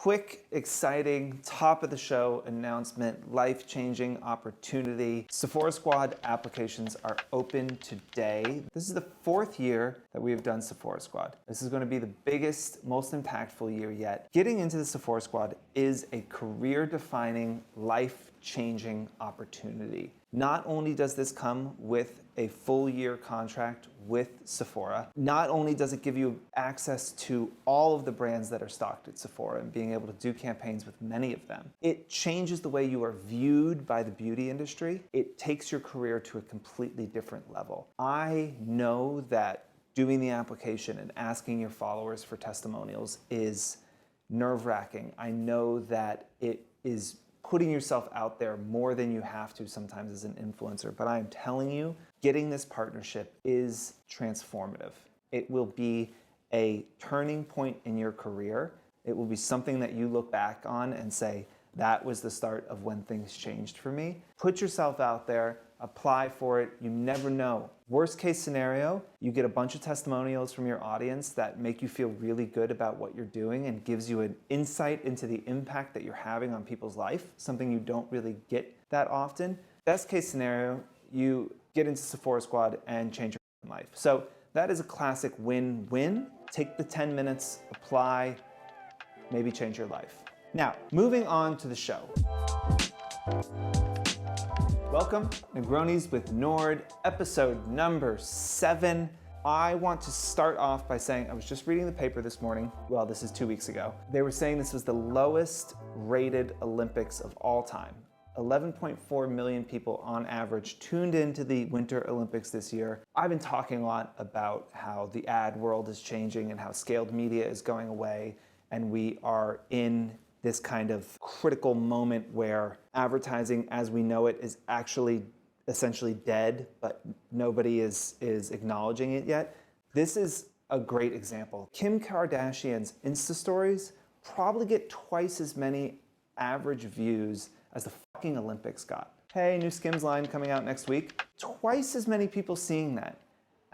Quick, exciting, top of the show announcement, life-changing opportunity. SephoraSquad applications are open today. This is the 4th year that we have done SephoraSquad. This is going to be the biggest, most impactful year yet. Getting into the SephoraSquad is a career-defining, life-changing opportunity. Not only does this come with a full year contract with Sephora, not only does it give you access to all of the brands that are stocked at Sephora and being able to do campaigns with many of them, it changes the way you are viewed by the beauty industry. It takes your career to a completely different level. I know that doing the application and asking your followers for testimonials is nerve-wracking. I know that it is putting yourself out there more than you have to sometimes as an influencer, but I am telling you, getting this partnership is transformative. It will be a turning point in your career. It will be something that you look back on and say, that was the start of when things changed for me. Put yourself out there, apply for it. You never know. Worst case scenario, you get a bunch of testimonials from your audience that make you feel really good about what you're doing and gives you an insight into the impact that you're having on people's life, something you don't really get that often. Best case scenario, you get into SephoraSquad and change your life. So that is a classic win-win. Take the 10 minutes, apply, maybe change your life. Now, moving on to the show. Welcome, Negronis with Nord, episode number 7. I want to start off by saying, I was just reading the paper this morning. Well, this is 2 weeks ago. They were saying this was the lowest rated Olympics of all time. 11.4 million people on average tuned into the Winter Olympics this year. I've been talking a lot about how the ad world is changing and how scaled media is going away, and we are in this kind of critical moment where advertising as we know it is actually essentially dead, but nobody is acknowledging it yet. This is a great example. Kim Kardashian's Insta stories probably get twice as many average views as the fucking Olympics got. Hey, new Skims line coming out next week. Twice as many people seeing that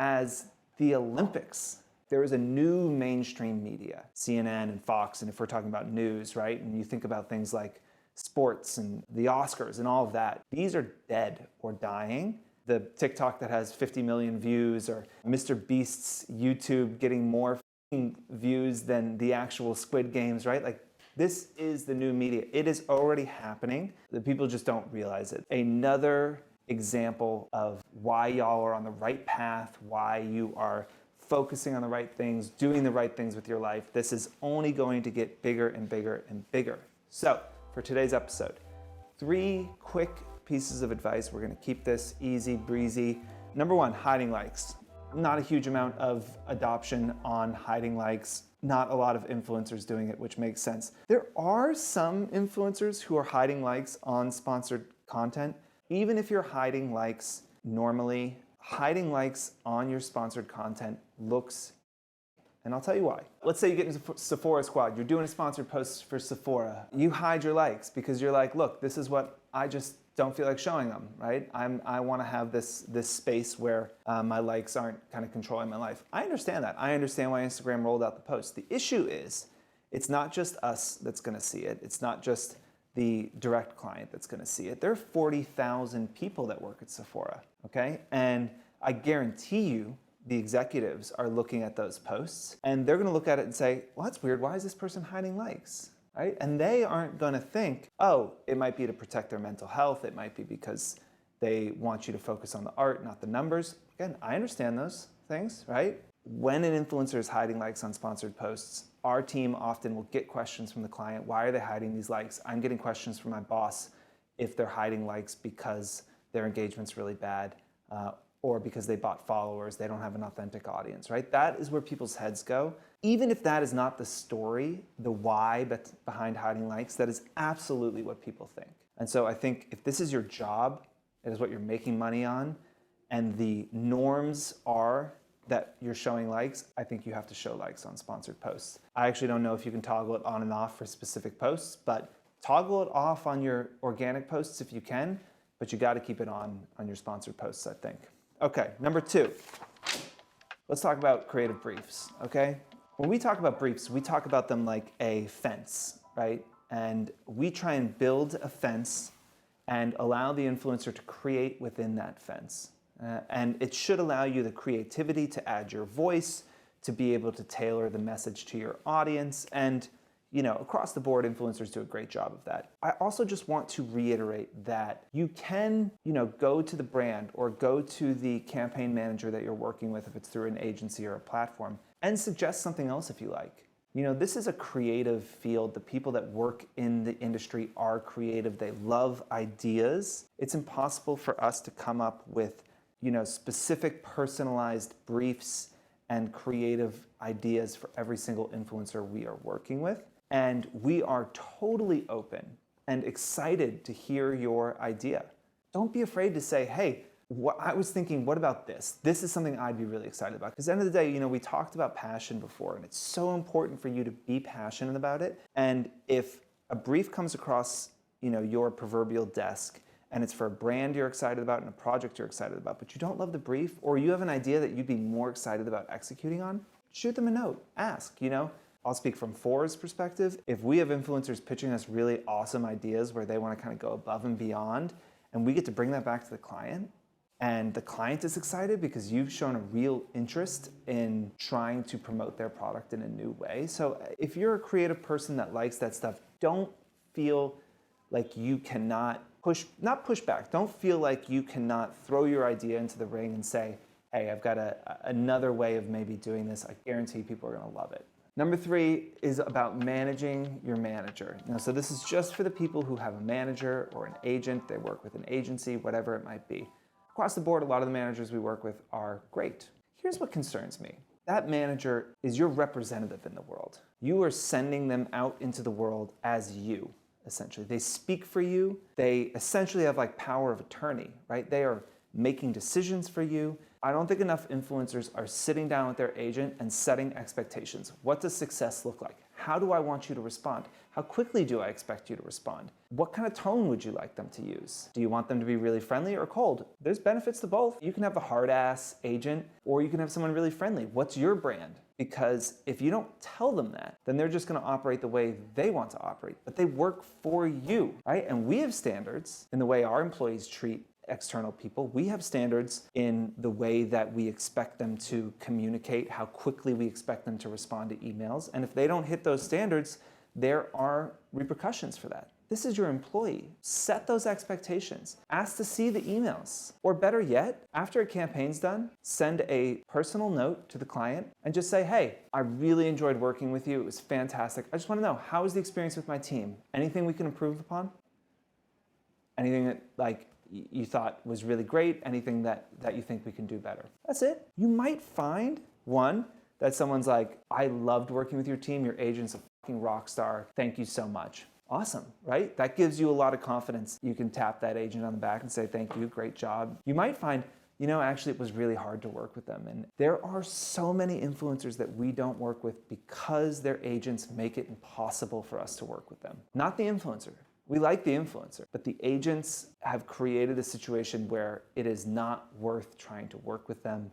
as the Olympics. There is a new mainstream media, CNN and Fox, and if we're talking about news, right? And you think about things like sports and the Oscars and all of that. These are dead or dying. The TikTok that has 50 million views, or Mr. Beast's YouTube getting more views than the actual Squid Games, right? Like, this is the new media. It is already happening. The people just don't realize it. Another example of why y'all are on the right path, why you are focusing on the right things, doing the right things with your life. This is only going to get bigger and bigger and bigger. So for today's episode, 3 quick pieces of advice. We're gonna keep this easy breezy. Number 1, hiding likes. Not a huge amount of adoption on hiding likes. Not a lot of influencers doing it, which makes sense. There are some influencers who are hiding likes on sponsored content. Even if you're hiding likes normally, hiding likes on your sponsored content looks, and I'll tell you why. Let's say you get into SephoraSquad, you're doing a sponsored post for Sephora. You hide your likes because you're like, look, this is what I just don't feel like showing them, right? I want to have this space where my likes aren't kind of controlling my life. I understand that. I understand why Instagram rolled out the post. The issue is, it's not just us that's going to see it. It's not just the direct client that's going to see it. There are 40,000 people that work at Sephora, okay? And I guarantee you the executives are looking at those posts and they're going to look at it and say, well, that's weird. Why is this person hiding likes, right? And they aren't going to think, oh, it might be to protect their mental health. It might be because they want you to focus on the art, not the numbers. Again, I understand those things, right? When an influencer is hiding likes on sponsored posts, our team often will get questions from the client. Why are they hiding these likes? I'm getting questions from my boss if they're hiding likes because their engagement's really bad or because they bought followers, they don't have an authentic audience, right? That is where people's heads go. Even if that is not the story, the why behind hiding likes, that is absolutely what people think. And so I think if this is your job, it is what you're making money on, and the norms are that you're showing likes, I think you have to show likes on sponsored posts. I actually don't know if you can toggle it on and off for specific posts, but toggle it off on your organic posts if you can, but you gotta keep it on your sponsored posts, I think. Okay, number 2, let's talk about creative briefs, okay? When we talk about briefs, we talk about them like a fence. right? And we try and build a fence and allow the influencer to create within that fence. And it should allow you the creativity to add your voice, to be able to tailor the message to your audience. And, across the board, influencers do a great job of that. I also just want to reiterate that you can, go to the brand or go to the campaign manager that you're working with, if it's through an agency or a platform, and suggest something else if you like. This is a creative field. The people that work in the industry are creative. They love ideas. It's impossible for us to come up with, specific personalized briefs and creative ideas for every single influencer we are working with. And we are totally open and excited to hear your idea. Don't be afraid to say, hey, I was thinking, what about this? This is something I'd be really excited about. Because at the end of the day, we talked about passion before, and it's so important for you to be passionate about it. And if a brief comes across, your proverbial desk, and it's for a brand you're excited about and a project you're excited about, but you don't love the brief, or you have an idea that you'd be more excited about executing on, shoot them a note, ask, I'll speak from Fohr's perspective. If we have influencers pitching us really awesome ideas where they want to kind of go above and beyond, and we get to bring that back to the client, and the client is excited because you've shown a real interest in trying to promote their product in a new way. So if you're a creative person that likes that stuff, don't feel like you cannot not push back. Don't feel like you cannot throw your idea into the ring and say, hey, I've got another way of maybe doing this. I guarantee people are going to love it. Number 3 is about managing your manager. So this is just for the people who have a manager or an agent. They work with an agency, whatever it might be. Across the board, a lot of the managers we work with are great. Here's what concerns me. That manager is your representative in the world. You are sending them out into the world as you, essentially. They speak for you. They essentially have power of attorney, right? They are making decisions for you. I don't think enough influencers are sitting down with their agent and setting expectations. What does success look like? How do I want you to respond? How quickly do I expect you to respond? What kind of tone would you like them to use? Do you want them to be really friendly or cold? There's benefits to both. You can have a hard-ass agent, or you can have someone really friendly. What's your brand? Because if you don't tell them that, then they're just going to operate the way they want to operate. But they work for you, right? And we have standards in the way our employees treat external people. We have standards in the way that we expect them to communicate, how quickly we expect them to respond to emails. And if they don't hit those standards, there are repercussions for that. This is your employee. Set those expectations. Ask to see the emails. Or better yet, after a campaign's done, send a personal note to the client and just say, hey, I really enjoyed working with you. It was fantastic. I just want to know, how was the experience with my team? Anything we can improve upon? Anything that you thought was really great? Anything that you think we can do better? That's it. You might find, one, that someone's like, I loved working with your team. Your agent's a fucking rock star. Thank you so much. Awesome, right? That gives you a lot of confidence. You can tap that agent on the back and say, thank you, great job. You might find, actually it was really hard to work with them. And there are so many influencers that we don't work with because their agents make it impossible for us to work with them. Not the influencer. We like the influencer, but the agents have created a situation where it is not worth trying to work with them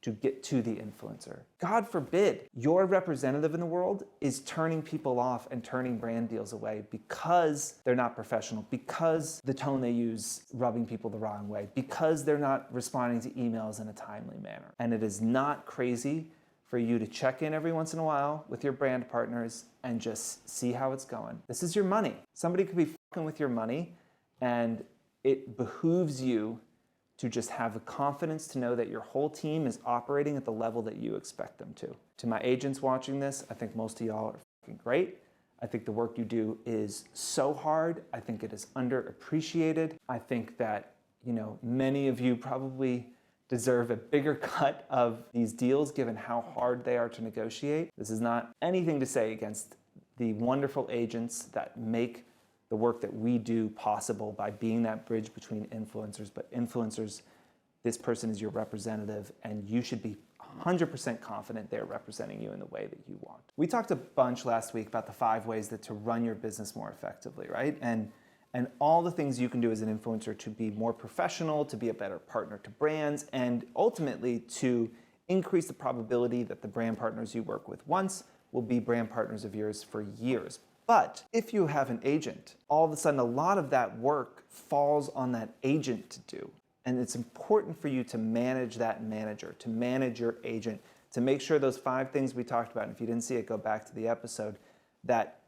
to get to the influencer. God forbid your representative in the world is turning people off and turning brand deals away because they're not professional, because the tone they use rubbing people the wrong way, because they're not responding to emails in a timely manner. And it is not crazy for you to check in every once in a while with your brand partners and just see how it's going. This is your money. Somebody could be fucking with your money, and it behooves you to just have the confidence to know that your whole team is operating at the level that you expect them to. To my agents watching this, I think most of y'all are fucking great. I think the work you do is so hard. I think it is underappreciated. I think that, many of you probably deserve a bigger cut of these deals given how hard they are to negotiate. This is not anything to say against the wonderful agents that make the work that we do possible by being that bridge between influencers. But influencers, this person is your representative, and you should be 100% confident they're representing you in the way that you want. We talked a bunch last week about the 5 ways that to run your business more effectively, right? And all the things you can do as an influencer to be more professional, to be a better partner to brands, and ultimately to increase the probability that the brand partners you work with once will be brand partners of yours for years. But if you have an agent, all of a sudden a lot of that work falls on that agent to do. And it's important for you to manage that manager, to manage your agent, to make sure those 5 things we talked about, and if you didn't see it, go back to the episode, that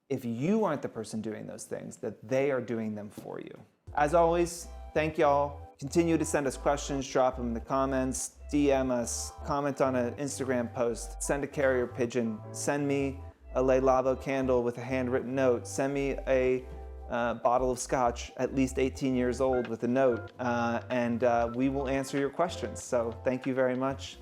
if you aren't the person doing those things, that they are doing them for you. As always, thank y'all. Continue to send us questions, drop them in the comments, DM us, comment on an Instagram post, send a carrier pigeon, send me a Le Lavo candle with a handwritten note, send me a bottle of scotch, at least 18 years old, with a note, and we will answer your questions. So thank you very much.